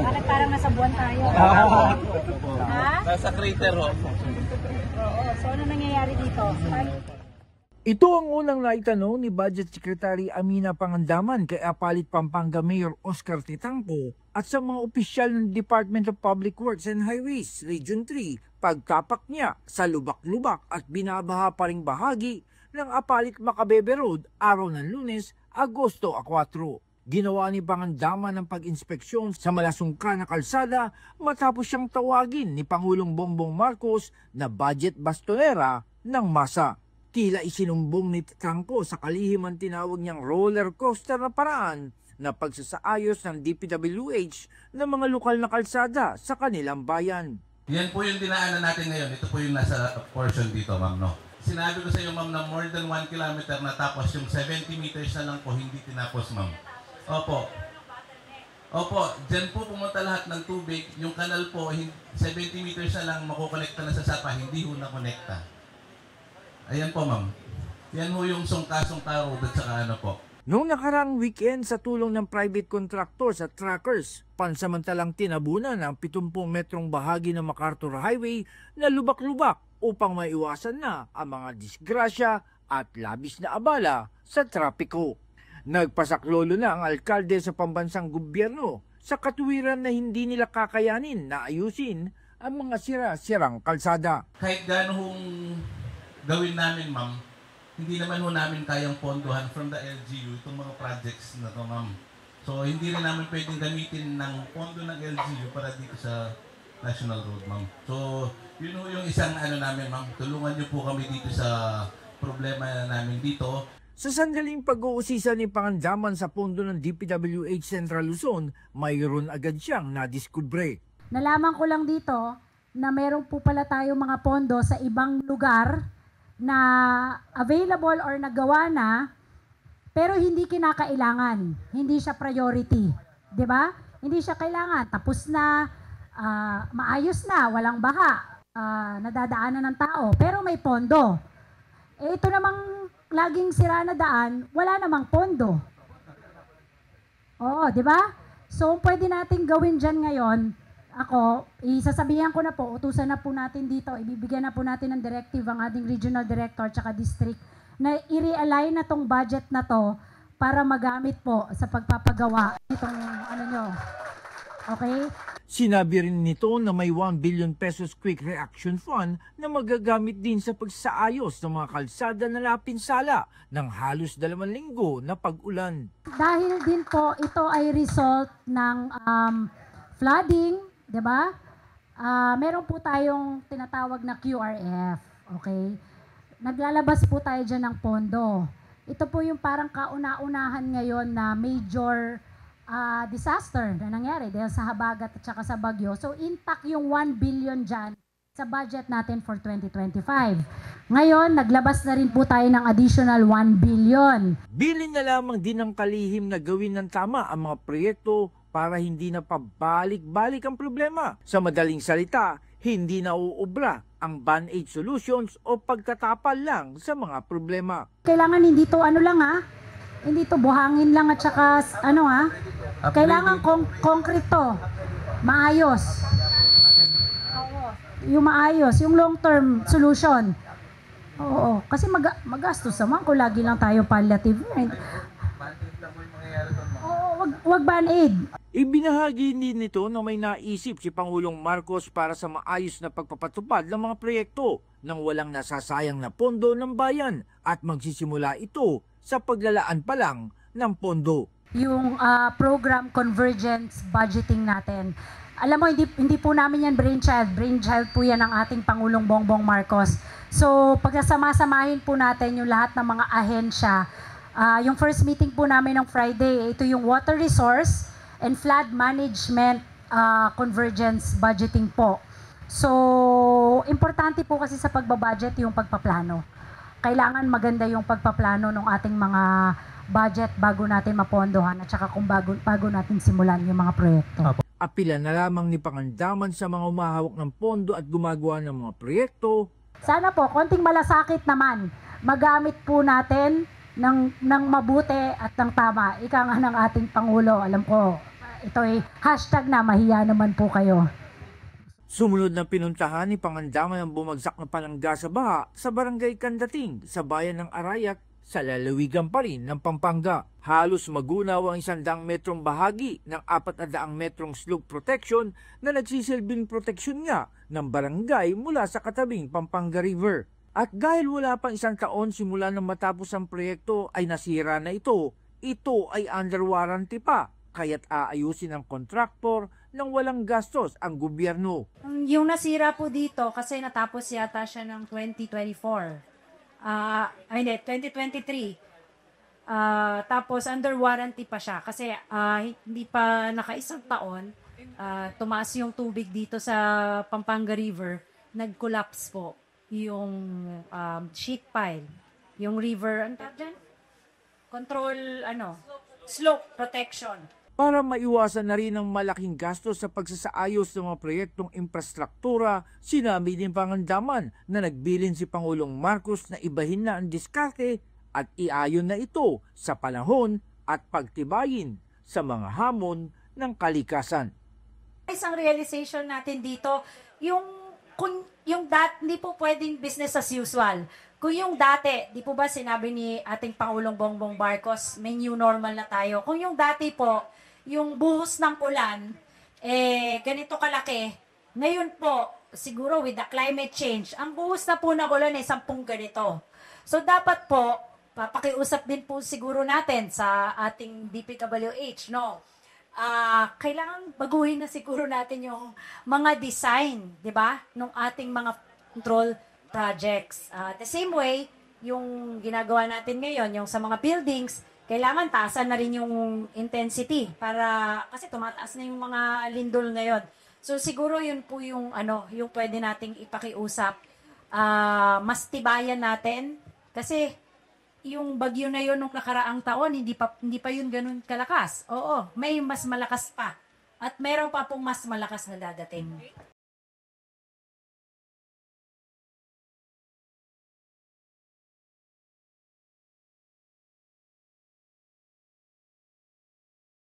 Bakit parang nasa buwan tayo? Ha? Nasa crater ho. Oo. So ano nangyayari dito? Ito ang unang naitanong ni Budget Secretary Amina Pangandaman kay Apalit Pampanga Mayor Oscar Titangco at sa mga opisyal ng Department of Public Works and Highways Region 3 pagtapak niya sa lubak-lubak at binabaha pa ring bahagi ng Apalit Macabebe Road araw ng Lunes, Agosto 4. Ginawa ni Pangandaman ng pag-inspeksyon sa malasungka na kalsada matapos siyang tawagin ni Pangulong Bongbong Marcos na budget bastonera ng masa. Tila isinumbong ni Titangco sa kalihim ang tinawag niyang roller coaster na paraan na pagsasaayos ng DPWH ng mga lokal na kalsada sa kanilang bayan. Yan po yung dinaanan natin ngayon. Ito po yung nasa portion dito, ma'am, no? Sinabi ko sa iyo, ma'am, na more than 1 kilometer na tapos yung 70 meters na lang po hindi tinapos, ma'am. Opo. Opo, dyan po pumunta lahat ng tubig. Yung kanal po, 70 meters na lang makukonekta na sa sapa, hindi ho nakonekta. Ayan po, ma'am. Yan ho yung sungka-sungka road at saka ano po. Noong nakaraang weekend sa tulong ng private contractors at truckers, pansamantalang tinabunan ang 70 metrong bahagi ng MacArthur Highway na lubak-lubak upang maiwasan na ang mga disgrasya at labis na abala sa trapiko. Nagpasaklolo na ang alkalde sa pambansang gobyerno sa katuwiran na hindi nila kakayanin na ayusin ang mga sira-sirang kalsada. Kahit gano'ng gawin namin, ma'am, hindi naman ho namin kayang pondohan from the LGU itong mga projects na to, ma'am. So, hindi rin namin pwedeng gamitin ng pondo ng LGU para dito sa National Road, ma'am. So, yun ho yung isang ano namin, ma'am. Tulungan niyo po kami dito sa problema namin dito. Sa sandaling pag-uusisa ni Pangandaman sa pondo ng DPWH Central Luzon, mayroon agad siyang nadiskubre. Nalaman ko lang dito na meron po pala tayo mga pondo sa ibang lugar na available or nagawa na pero hindi kinakailangan. Hindi siya priority. 'Di ba? Hindi siya kailangan. Tapos na, maayos na, walang baha, nadadaanan ng tao, pero may pondo. Eh ito namang laging sira na daan, wala namang pondo. Oo, 'di ba? So pwede nating gawin diyan ngayon. Ako, isasabihan ko na po, utusan na po natin dito, ibibigyan na po natin ng directive ang ating regional director at district na i-realign na tong budget na to para magamit po sa pagpapagawa itong ano nyo. Okay? Sinabi rin nito na may 1 billion pesos quick reaction fund na magagamit din sa pagsaayos ng mga kalsada na napinsala ng halos 2 linggo na pag-ulan. Dahil din po ito ay result ng flooding, 'di ba? Meron po tayong tinatawag na QRF, okay? Naglalabas po tayo diyan ng pondo. Ito po yung parang kauna-unahan ngayon na major disaster na nangyari dahil sa habagat at saka sa bagyo. So intact yung 1 billion dyan sa budget natin for 2025. Ngayon, naglabas na rin po tayo ng additional 1 billion. Bilin na lamang din ng kalihim na gawin ng tama ang mga proyekto para hindi na pabalik-balik ang problema. Sa madaling salita, hindi na uubra ang band-aid solutions o pagtatapal lang sa mga problema. Kailangan hindi to ano lang hindi to buhangin lang at saka ano kailangan concrete to. Maayos. Yung maayos, yung long-term solution. Oo, kasi magastos naman kung lagi lang tayo palliative. Oo, wag band-aid. Ibinahagi din nito na may naisip si Pangulong Marcos para sa maayos na pagpapatupad ng mga proyekto nang walang nasasayang na pondo ng bayan at magsisimula ito sa paglalaan pa lang ng pondo. Yung program convergence budgeting natin. Alam mo, hindi po namin yan brainchild. Brainchild po yan ng ating Pangulong Bongbong Marcos. So, pagsasama-samahin po natin yung lahat ng mga ahensya. Yung first meeting po namin ng Friday, ito yung water resource and flood management convergence budgeting po. So, importante po kasi sa pagbabudget yung pagpaplano. Kailangan maganda yung pagpaplano ng ating mga budget bago natin mapondohan at saka kung bago natin simulan yung mga proyekto. Apila na lamang ni Pangandaman sa mga umahawak ng pondo at gumagawa ng mga proyekto. Sana po, konting malasakit naman, magamit po natin ng mabuti at ng tama. Ika nga ng ating Pangulo, alam ko, ito ay hashtag na mahiya naman po kayo. Sumunod na pinuntahan ni Pangandaman ang bumagsak na palangga sa baha sa barangay Kandating sa bayan ng Arayak sa lalawigan pa rin ng Pampanga. Halos magunaw ang 100 metrong bahagi ng 400 metrong slope protection na nagsisilbing proteksyon nga ng barangay mula sa katabing Pampanga River. At dahil wala pang 1 taon simula nang matapos ang proyekto ay nasira na ito ay under warranty pa. Kaya't aayusin ng kontraktor nang walang gastos ang gobyerno. Yung nasira po dito kasi natapos yata siya ng 2024. 2023. Tapos under warranty pa siya kasi hindi pa naka-1 taon. Tumaas yung tubig dito sa Pampanga River. Nag-collapse po yung sheet pile. Yung river, ano tawag dyan? Slope protection. Para maiwasan na rin ang malaking gastos sa pagsasaayos ng mga proyektong infrastruktura, sinabi din Pangandaman na nagbilin si Pangulong Marcos na ibahin na ang diskarte at iayon na ito sa panahon at pagtibayin sa mga hamon ng kalikasan. Isang realization natin dito, hindi po pwedeng business as usual. Kung yung dati, di po ba sinabi ni ating Pangulong Bongbong Marcos, may new normal na tayo. Kung yung dati po, yung buhos ng ulan, ganito kalaki. Ngayon po, siguro with the climate change, ang buhos na po ng ulan ay 10 ganito. So dapat po, papakiusap din po siguro natin sa ating DPWH, no? Kailangan baguhin na siguro natin yung mga design, di ba? Nung ating mga control projects. The same way, yung ginagawa natin ngayon, yung sa mga buildings, kailangan taasan na rin yung intensity kasi tumataas na yung mga lindol ngayon. So siguro yun po yung yung pwede nating ipakiusap. Mas tibayan natin kasi yung bagyo na yun nung nakaraang taon, hindi pa yun ganun kalakas. Oo, may mas malakas pa. At meron pa pong mas malakas na dadating.